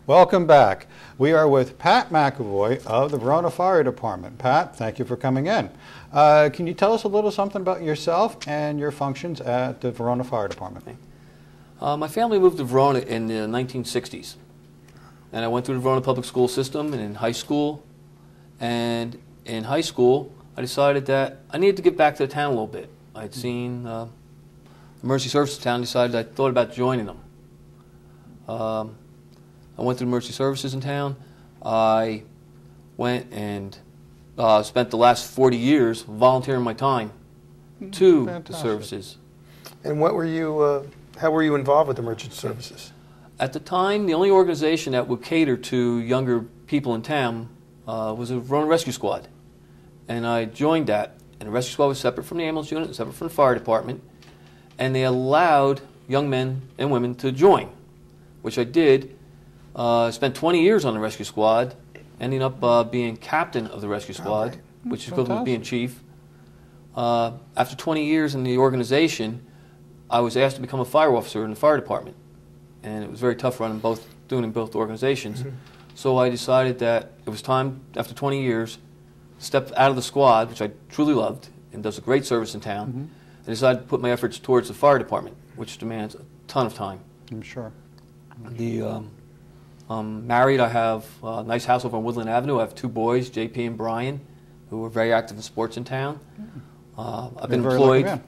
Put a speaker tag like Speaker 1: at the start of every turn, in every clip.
Speaker 1: Welcome back. We are with Pat McEvoy of the Verona Fire Department. Pat, thank you for coming in. Can you tell us a little something about yourself and your functions at the Verona Fire Department?
Speaker 2: My family moved to Verona in the 1960s. And I went through the Verona public school system and in high school. And in high school, I decided that I needed to get back to the town a little bit. I'd seen emergency services town, decided I thought about joining them. I went through emergency services in town. I went and spent the last 40 years volunteering my time to the services.
Speaker 3: And what were you, how were you involved with emergency services?
Speaker 2: At the time, the only organization that would cater to younger people in town was a Verona Rescue Squad. And I joined that. And the rescue squad was separate from the ambulance unit, separate from the fire department. And they allowed young men and women to join, which I did. I spent 20 years on the rescue squad, ending up being captain of the rescue squad, which is equivalent to being chief. After 20 years in the organization, I was asked to become a fire officer in the fire department. And it was very tough running doing in both organizations. So I decided that it was time, after 20 years, to step out of the squad, which I truly loved and does a great service in town, and decided to put my efforts towards the fire department, which demands a ton of time.
Speaker 1: I'm sure.
Speaker 2: I'm married. I have a nice house over on Woodland Avenue. I have 2 boys, JP and Brian, who are very active in sports in town. I've been employed.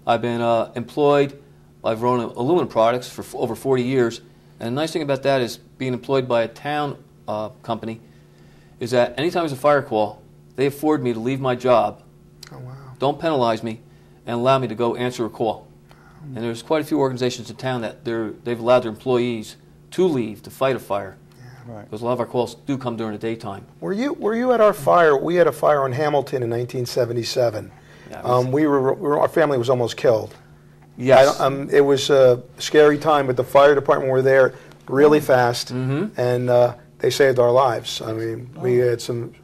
Speaker 2: I've been employed by Verona Aluminum Products for over 40 years. And the nice thing about that is being employed by a town company is that anytime there's a fire call, they afford me to leave my job, don't penalize me, and allow me to go answer a call. And there's quite a few organizations in town that they've allowed their employees to leave to fight a fire. Because a lot of our calls do come during the daytime.
Speaker 3: Were you at our fire? We had a fire on Hamilton in 1977. Yeah, our family was almost killed.
Speaker 2: Yes.
Speaker 3: It was a scary time, but the fire department were there really fast, and they saved our lives. I mean, we had some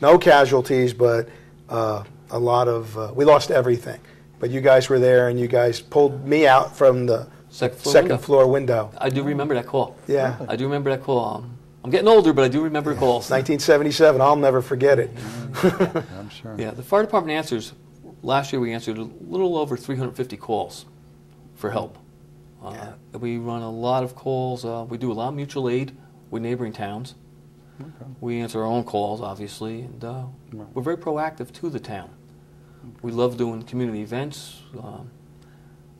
Speaker 3: no casualties, but a lot of we lost everything. But you guys were there, and you guys pulled me out from the second floor window.
Speaker 2: I do remember that call.
Speaker 3: Yeah.
Speaker 2: I do remember that call. I'm getting older, but I do remember calls.
Speaker 3: 1977. I'll never forget it.
Speaker 1: I'm sure.
Speaker 2: Yeah, the fire department answers. Last year we answered a little over 350 calls for help. We run a lot of calls. We do a lot of mutual aid with neighboring towns. We answer our own calls, obviously, and we're very proactive to the town. We love doing community events.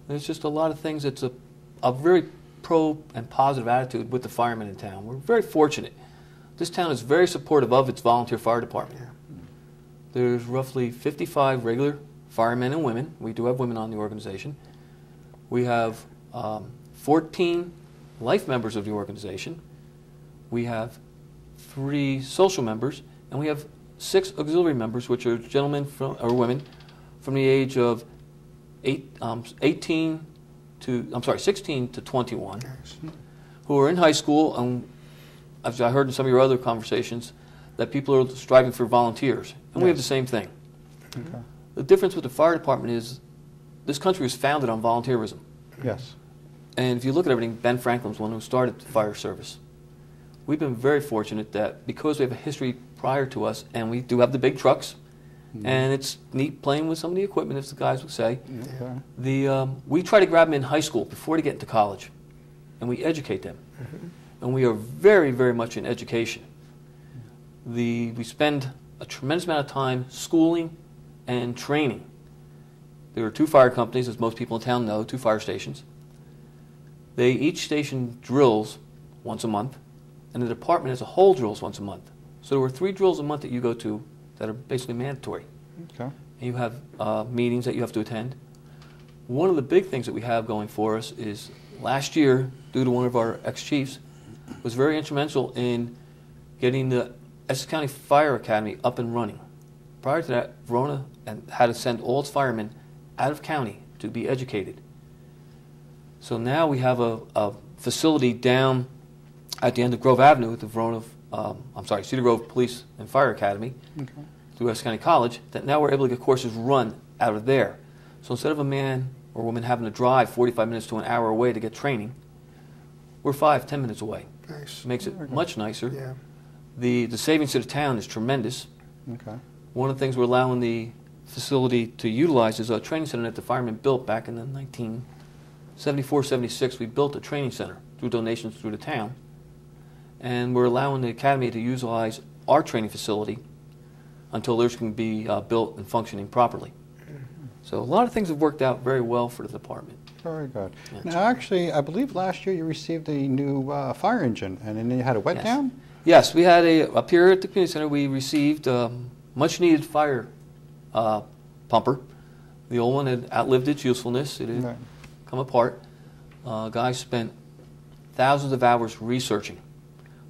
Speaker 2: There's just a lot of things. It's a very pro and positive attitude with the firemen in town. We're very fortunate. This town is very supportive of its volunteer fire department. There's roughly 55 regular firemen and women. We do have women on the organization. We have 14 life members of the organization. We have 3 social members, and we have 6 auxiliary members, which are gentlemen or women from the age of 16 to 21, who are in high school, and as I heard in some of your other conversations, that people are striving for volunteers, and we have the same thing. The difference with the fire department is this country was founded on volunteerism.
Speaker 1: Yes.
Speaker 2: And if you look at everything, Ben Franklin's one who started the fire service. We've been very fortunate that because we have a history prior to us, and we do have the big trucks, and it's neat playing with some of the equipment, as the guys would say. We try to grab them in high school before they get into college, and we educate them. And we are very, very much in education. We spend a tremendous amount of time schooling and training. There are 2 fire companies, as most people in town know, 2 fire stations. Each station drills once a month, and the department as a whole drills once a month. So there are 3 drills a month that you go to that are basically mandatory. And you have meetings that you have to attend. One of the big things that we have going for us is last year, due to one of our ex-chiefs, was very instrumental in getting the Essex County Fire Academy up and running. Prior to that, Verona had to send all its firemen out of county to be educated. So now we have a facility down at the end of Grove Avenue at the Cedar Grove Police and Fire Academy through Essex County College, that now we're able to get courses run out of there. So instead of a man or woman having to drive 45 minutes to an hour away to get training, we're 5-10 minutes away.
Speaker 3: Nice.
Speaker 2: Makes it much nicer.
Speaker 3: Yeah.
Speaker 2: The savings to the town is tremendous.
Speaker 1: Okay.
Speaker 2: One of the things we're allowing the facility to utilize is a training center that the firemen built back in the 1974-76. We built a training center through donations through the town, and we're allowing the academy to utilize our training facility until theirs can be built and functioning properly. So a lot of things have worked out very well for the department.
Speaker 1: Very good.
Speaker 2: Yeah.
Speaker 1: Now, actually, I believe last year you received a new fire engine, and then you had a wet
Speaker 2: Yes.
Speaker 1: down?
Speaker 2: Yes, we had up here at the community center, we received much needed fire pumper. The old one had outlived its usefulness. It had
Speaker 1: Right.
Speaker 2: come apart. Guys spent thousands of hours researching.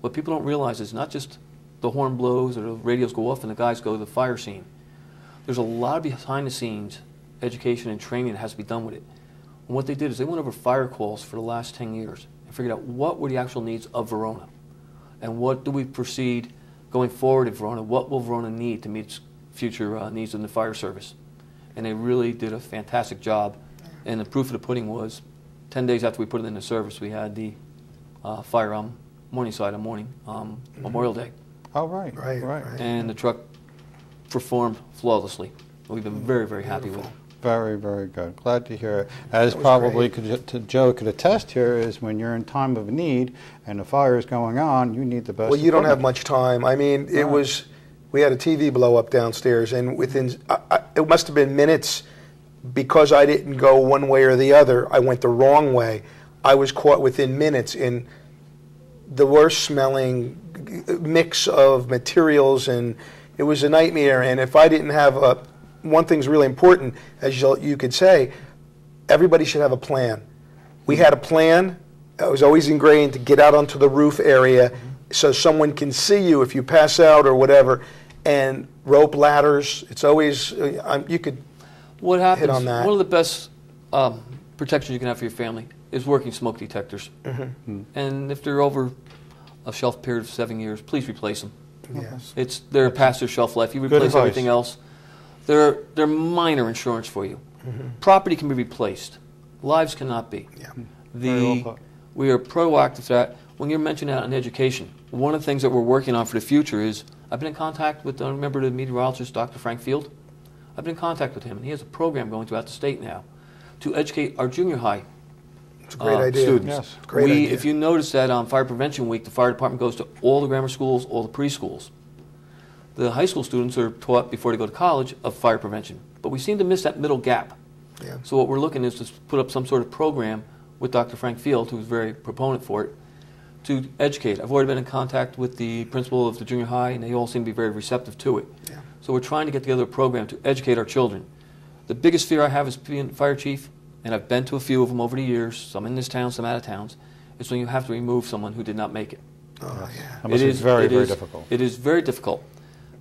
Speaker 2: What people don't realize is not just the horn blows or the radios go off and the guys go to the fire scene. There's a lot of behind the scenes education and training that has to be done with it. And what they did is they went over fire calls for the last 10 years and figured out what were the actual needs of Verona and what do we proceed going forward in Verona. What will Verona need to meet its future needs in the fire service? And they really did a fantastic job. And the proof of the pudding was 10 days after we put it into service, we had the fire on Morningside on Memorial Day.
Speaker 1: Oh, right.
Speaker 3: Right.
Speaker 2: And the truck performed flawlessly. We've been very, very happy with it.
Speaker 1: Very, very good. Glad to hear it. As
Speaker 3: That was
Speaker 1: probably
Speaker 3: great.
Speaker 1: Joe could attest here, is when you're in time of need and the fire is going on, you need the best
Speaker 3: Well, you don't have
Speaker 1: equipment.
Speaker 3: much time. I mean, it
Speaker 1: Right.
Speaker 3: was, we had a TV blow up downstairs, and within, it must have been minutes, because I didn't go one way or the other. I went the wrong way. I was caught within minutes in the worst smelling mix of materials, and it was a nightmare. And if I didn't have one thing's really important, as you could say, everybody should have a plan. We had a plan. It was always ingrained to get out onto the roof area so someone can see you if you pass out or whatever, and rope ladders. It's always, you could
Speaker 2: What happens,
Speaker 3: on that.
Speaker 2: one of the best protections you can have for your family is working smoke detectors. And if they're over a shelf period of 7 years, please replace them.
Speaker 3: Yes.
Speaker 2: They're past their shelf life. You replace
Speaker 1: advice.
Speaker 2: everything else. They're minor insurance for you. Property can be replaced. Lives cannot be.
Speaker 3: Yeah.
Speaker 1: Very well put.
Speaker 2: We are proactive to that. When you're mentioning that in education, one of the things that we're working on for the future is, I've been in contact with, remember the meteorologist, Dr. Frank Field? I've been in contact with him, and he has a program going throughout the state now to educate our junior high
Speaker 3: It's a great idea.
Speaker 2: students.
Speaker 1: Yes.
Speaker 3: Great idea.
Speaker 2: If you notice that on Fire Prevention Week, the fire department goes to all the grammar schools, all the preschools. The high school students are taught before they go to college of fire prevention, but we seem to miss that middle gap.
Speaker 3: Yeah.
Speaker 2: So what we're looking is to put up some sort of program with Dr. Frank Field, who's very proponent for it, to educate. I've already been in contact with the principal of the junior high, and they all seem to be very receptive to it.
Speaker 3: Yeah.
Speaker 2: So we're trying to get together a program to educate our children. The biggest fear I have as being fire chief, and I've been to a few of them over the years, some in this town, some out of towns, is when you have to remove someone who did not make it.
Speaker 3: Oh, yeah.
Speaker 1: That must be very, very
Speaker 2: is-
Speaker 1: difficult.
Speaker 2: It is very difficult.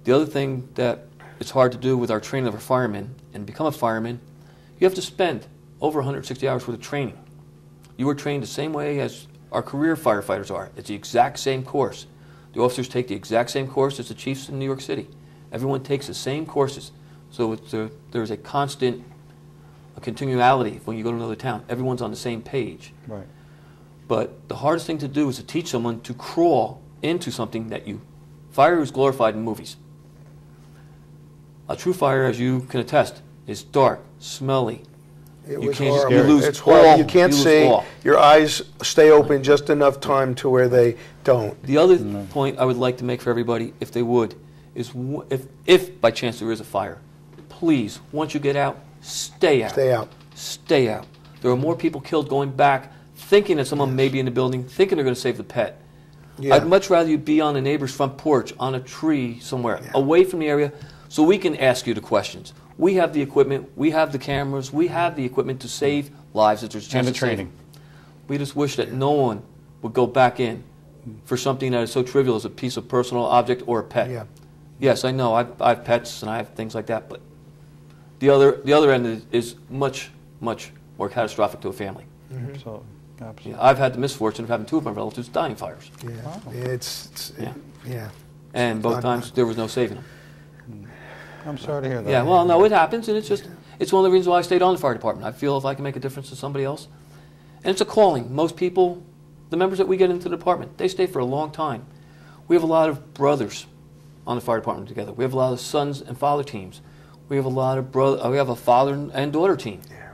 Speaker 2: The other thing that it's hard to do with our training of our firemen, and become a fireman, you have to spend over 160 hours worth of training. You are trained the same way as our career firefighters are. It's the exact same course. The officers take the exact same course as the chiefs in New York City. Everyone takes the same courses. So there's a constant continuality when you go to another town. Everyone's on the same page.
Speaker 1: Right.
Speaker 2: But the hardest thing to do is to teach someone to crawl into something that fire is glorified in movies. A true fire, as you can attest, is dark, smelly.
Speaker 3: It
Speaker 2: You
Speaker 3: was
Speaker 2: can't-
Speaker 3: horrible.
Speaker 2: you lose
Speaker 3: It's horrible.
Speaker 2: all.
Speaker 3: You can't
Speaker 2: You lose
Speaker 3: see.
Speaker 2: all.
Speaker 3: Your eyes stay open just enough time to where they don't.
Speaker 2: The other point I would like to make for everybody, if they would, is if by chance there is a fire, please, once you get out, stay out.
Speaker 3: Stay out.
Speaker 2: Stay out. There are more people killed going back, thinking that someone may be in the building, thinking they're going to save the pet.
Speaker 3: Yeah.
Speaker 2: I'd much rather you be on a neighbor's front porch, on a tree somewhere,
Speaker 3: Yeah.
Speaker 2: away from the area, so we can ask you the questions. We have the equipment, we have the cameras, we have the equipment to save lives if there's a chance
Speaker 1: And the
Speaker 2: to save
Speaker 1: training.
Speaker 2: them. We just wish that no one would go back in for something that is so trivial as a piece of personal object or a pet.
Speaker 3: Yeah.
Speaker 2: Yes, I know, I have pets and I have things like that, but the other end is much, much more catastrophic to a family.
Speaker 1: So, absolutely.
Speaker 2: Yeah, I've had the misfortune of having two of my relatives die in fires.
Speaker 3: Yeah.
Speaker 1: Wow.
Speaker 3: It's
Speaker 2: Yeah.
Speaker 3: yeah.
Speaker 2: And both times there was no saving them.
Speaker 1: I'm sorry to hear that.
Speaker 2: Yeah, well, no, it happens, and it's one of the reasons why I stayed on the fire department. I feel if I can make a difference to somebody else. And it's a calling. Most people the members that we get into the department, they stay for a long time. We have a lot of brothers on the fire department together. We have a lot of sons and father teams. We have a lot of we have a father and daughter team.
Speaker 3: Yeah.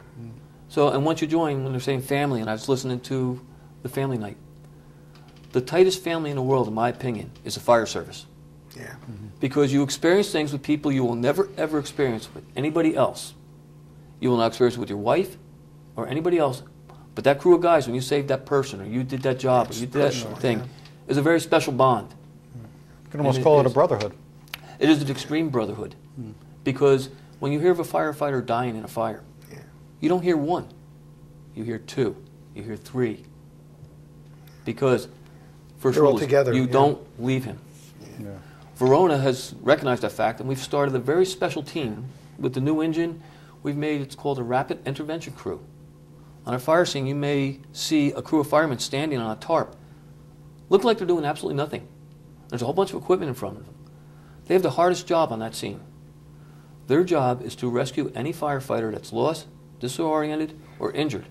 Speaker 2: So, and once you join, when they're saying family, and I was listening to the family night, the tightest family in the world, in my opinion, is the fire service.
Speaker 3: Yeah.
Speaker 2: Because you experience things with people you will never, ever experience with anybody else. You will not experience it with your wife or anybody else. But that crew of guys, when you saved that person, or you did that job, or you did that thing, is a very special bond.
Speaker 1: You can almost call it a brotherhood.
Speaker 2: It is an extreme brotherhood. Because when you hear of a firefighter dying in a fire, you don't hear one. You hear two. You hear three. Because, first of all, you don't leave him.
Speaker 1: Yeah.
Speaker 2: Verona has recognized that fact, and we've started a very special team with the new engine. We've made, it's called a rapid intervention crew. On a fire scene, you may see a crew of firemen standing on a tarp, look like they're doing absolutely nothing. There's a whole bunch of equipment in front of them. They have the hardest job on that scene. Their job is to rescue any firefighter that's lost, disoriented, or injured.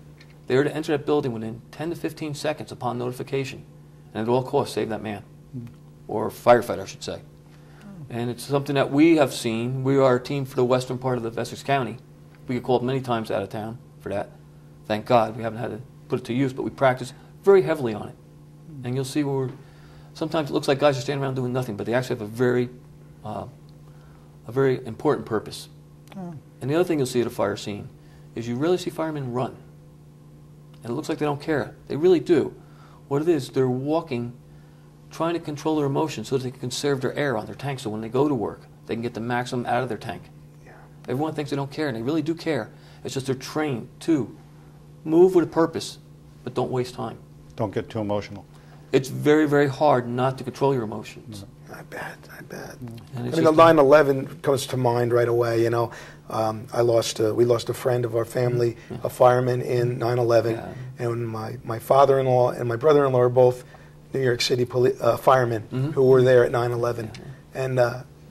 Speaker 2: They are to enter that building within 10 to 15 seconds upon notification, and at all costs save that man, or firefighter, I should say. And it's something that we have seen. We are a team for the western part of the Essex County. We get called many times out of town for that. Thank God we haven't had to put it to use, but we practice very heavily on it. And you'll see where sometimes it looks like guys are standing around doing nothing, but they actually have a very important purpose. And the other thing you'll see at a fire scene is you really see firemen run. And it looks like they don't care. They really do. What it is, they're walking, trying to control their emotions so that they can conserve their air on their tank, so when they go to work, they can get the maximum out of their tank. Yeah. Everyone thinks they don't care, and they really do care. It's just they're trained to move with a purpose, but don't waste time.
Speaker 1: Don't get too emotional.
Speaker 2: It's very, very hard not to control your emotions.
Speaker 3: I bet.
Speaker 2: I
Speaker 3: mean, the 9/11 comes to mind right away. You know, we lost a friend of our family, a fireman in 9/11, and my father-in-law and my brother-in-law are both New York City firemen who were there at 9/11, and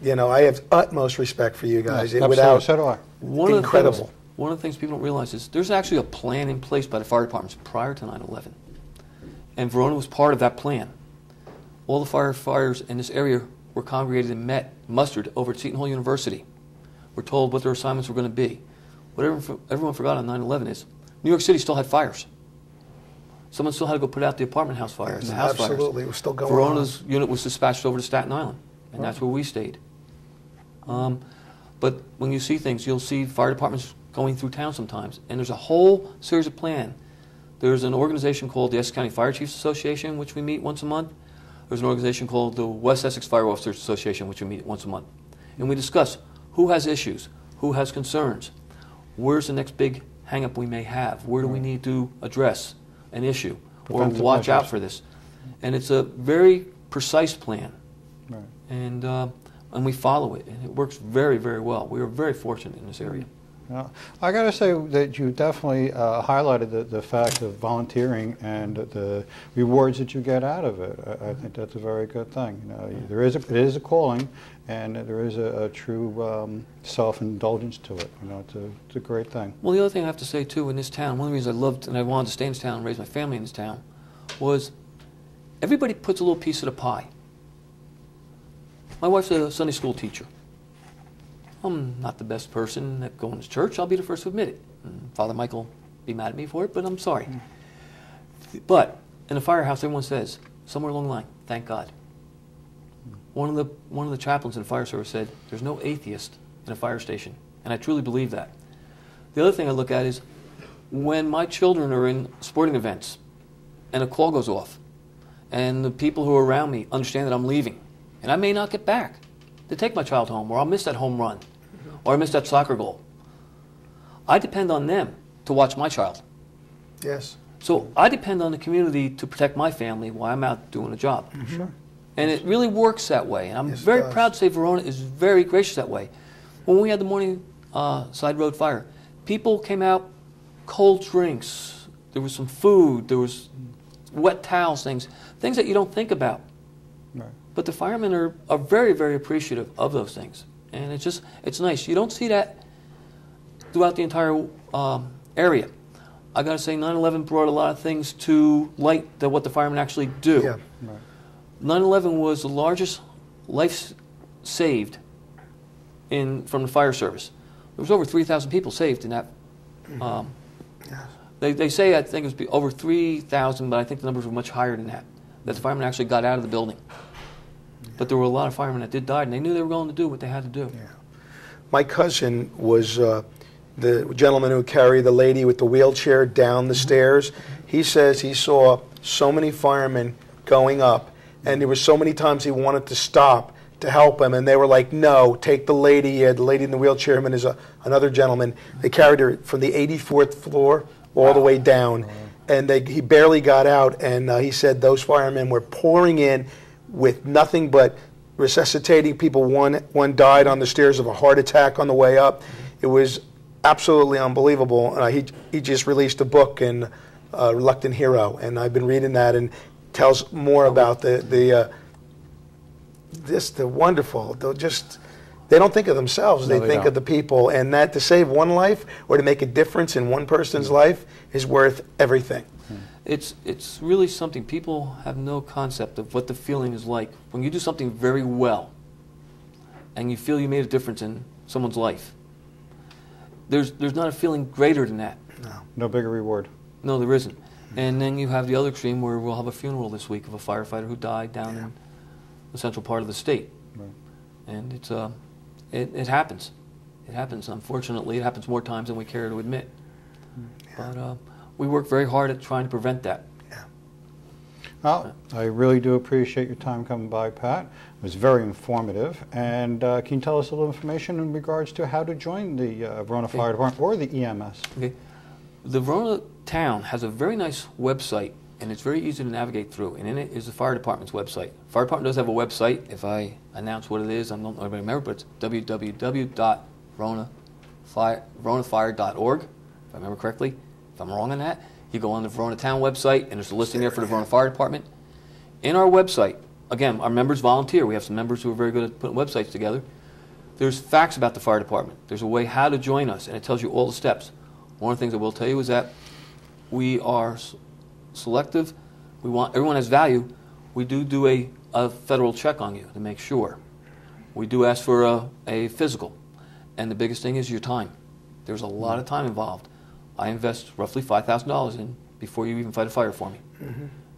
Speaker 3: you know, I have utmost respect for you guys.
Speaker 1: Absolutely, so do I.
Speaker 3: Incredible.
Speaker 2: One of the things people don't realize is there's actually a plan in place by the fire departments prior to 9/11, and Verona was part of that plan. All the firefighters in this area were congregated and mustered over at Seton Hall University. We're told what their assignments were going to be. What everyone forgot on 9/11 is New York City still had fires. Someone still had to go put out the apartment house fires, the house fires.
Speaker 3: Absolutely, it was still going
Speaker 2: Verona's unit was dispatched over to Staten Island, and that's where we stayed. But when you see things, you'll see fire departments going through town sometimes, and there's a whole series of plan. There's an organization called the Essex County Fire Chiefs Association, which we meet once a month. There's an organization called the West Essex Fire Officers Association, which we meet once a month. And we discuss who has issues, who has concerns, where's the next big hang-up we may have, where do we need to address an issue, or watch out for this. And it's a very precise plan, and we follow it, and it works very, very well. We are very fortunate in this area.
Speaker 1: I got to say that you definitely highlighted the fact of volunteering and the rewards that you get out of it. I think that's a very good thing. You know, it is a calling, and there is a true self-indulgence to it. You know, it's a great thing.
Speaker 2: Well, the other thing I have to say too, in this town, one of the reasons I loved and I wanted to stay in this town and raise my family in this town, was everybody puts a little piece of the pie. My wife's a Sunday school teacher. I'm not the best person at going to church. I'll be the first to admit it. And Father Michael will be mad at me for it, but I'm sorry. But in the firehouse, everyone says, somewhere along the line, thank God. One of the chaplains in the fire service said, there's no atheist in a fire station. And I truly believe that. The other thing I look at is when my children are in sporting events and a call goes off and the people who are around me understand that I'm leaving and I may not get back to take my child home, or I'll miss that home run, or I miss that soccer goal. I depend on them to watch my child.
Speaker 3: Yes.
Speaker 2: So I depend on the community to protect my family while I'm out doing a job.
Speaker 1: Sure.
Speaker 2: And it really works that way. And I'm very proud to say Verona is very gracious that way. When we had the morning side road fire, people came out, cold drinks, there was some food, there was wet towels, things that you don't think about.
Speaker 1: Right.
Speaker 2: But the firemen are very, very appreciative of those things. And it's nice. You don't see that throughout the entire area. I got to say, 9/11 brought a lot of things to light that what the firemen actually do.
Speaker 3: Yeah.
Speaker 1: Right.
Speaker 2: 9/11 was the largest life saved from the fire service. There was over 3,000 people saved in that. They say, I think it was over 3,000, but I think the numbers were much higher than that. That the firemen actually got out of the building. But there were a lot of firemen that did die, and they knew they were going to do what they had to do.
Speaker 3: Yeah. My cousin was the gentleman who carried the lady with the wheelchair down the stairs. He says he saw so many firemen going up, and there were so many times he wanted to stop to help him, and they were like, no, take the lady. The lady in the wheelchair, him and another gentleman. They carried her from the 84th floor all the way down, and he barely got out, and he said those firemen were pouring in with nothing but resuscitating people. One died on the stairs of a heart attack on the way up. It was absolutely unbelievable. He just released a book, Reluctant Hero, and I've been reading that, and tells more about the wonderful. They don't think of themselves.
Speaker 1: No,
Speaker 3: they think of the people, and that to save one life or to make a difference in one person's life is worth everything.
Speaker 2: It's really something. People have no concept of what the feeling is like when you do something very well and you feel you made a difference in someone's life. There's not a feeling greater than that.
Speaker 1: No bigger reward.
Speaker 2: No, there isn't. And then you have the other extreme where we'll have a funeral this week of a firefighter who died down in the central part of the state.
Speaker 1: Right.
Speaker 2: And it happens. It happens. Unfortunately, it happens more times than we care to admit. But we work very hard at trying to prevent that.
Speaker 3: Yeah.
Speaker 1: Well, I really do appreciate your time coming by, Pat. It was very informative. And can you tell us a little information in regards to how to join the Verona Fire Department or the EMS?
Speaker 2: Okay. The Verona town has a very nice website, and it's very easy to navigate through. And in it is the fire department's website. Fire department does have a website. If I announce what it is, I don't know if I remember, but it's www.veronafire.org, if I remember correctly. If I'm wrong on that, you go on the Verona town website, and there's a listing there for the Verona Fire Department. In our website, again, our members volunteer. We have some members who are very good at putting websites together. There's facts about the fire department. There's a way how to join us, and it tells you all the steps. One of the things I will tell you is that we are selective. We want everyone has value. We do a federal check on you to make sure. We do ask for a physical, and the biggest thing is your time. There's a lot of time involved. I invest roughly $5,000 in before you even fight a fire for me.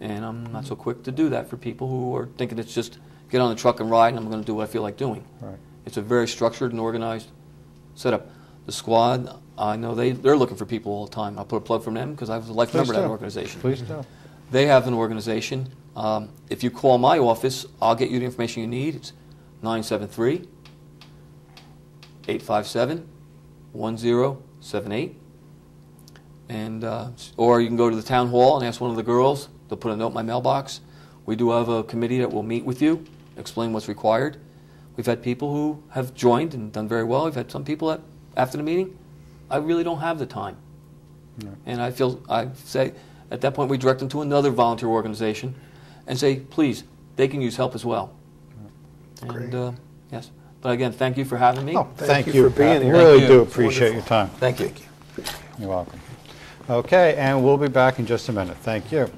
Speaker 2: And I'm not so quick to do that for people who are thinking it's just get on the truck and ride and I'm going to do what I feel like doing.
Speaker 1: Right.
Speaker 2: It's a very structured and organized setup. The squad, I know they're looking for people all the time. I'll put a plug from them because I was a life member of that organization.
Speaker 1: Please do.
Speaker 2: They have an organization. If you call my office, I'll get you the information you need. It's 973-857-1078. And or you can go to the town hall and ask one of the girls. They'll put a note in my mailbox. We do have a committee that will meet with you, explain what's required. We've had people who have joined and done very well. We've had some people that, after the meeting, I really don't have the time. No. And I say, at that point, we direct them to another volunteer organization and say, please, they can use help as well.
Speaker 3: Great.
Speaker 2: And yes. But again, thank you for having me.
Speaker 1: Oh, thank you
Speaker 3: for being here.
Speaker 1: We really
Speaker 2: Thank
Speaker 1: do
Speaker 2: you.
Speaker 1: appreciate your time.
Speaker 2: Thank you.
Speaker 1: You're welcome. Okay, and we'll be back in just a minute. Thank you.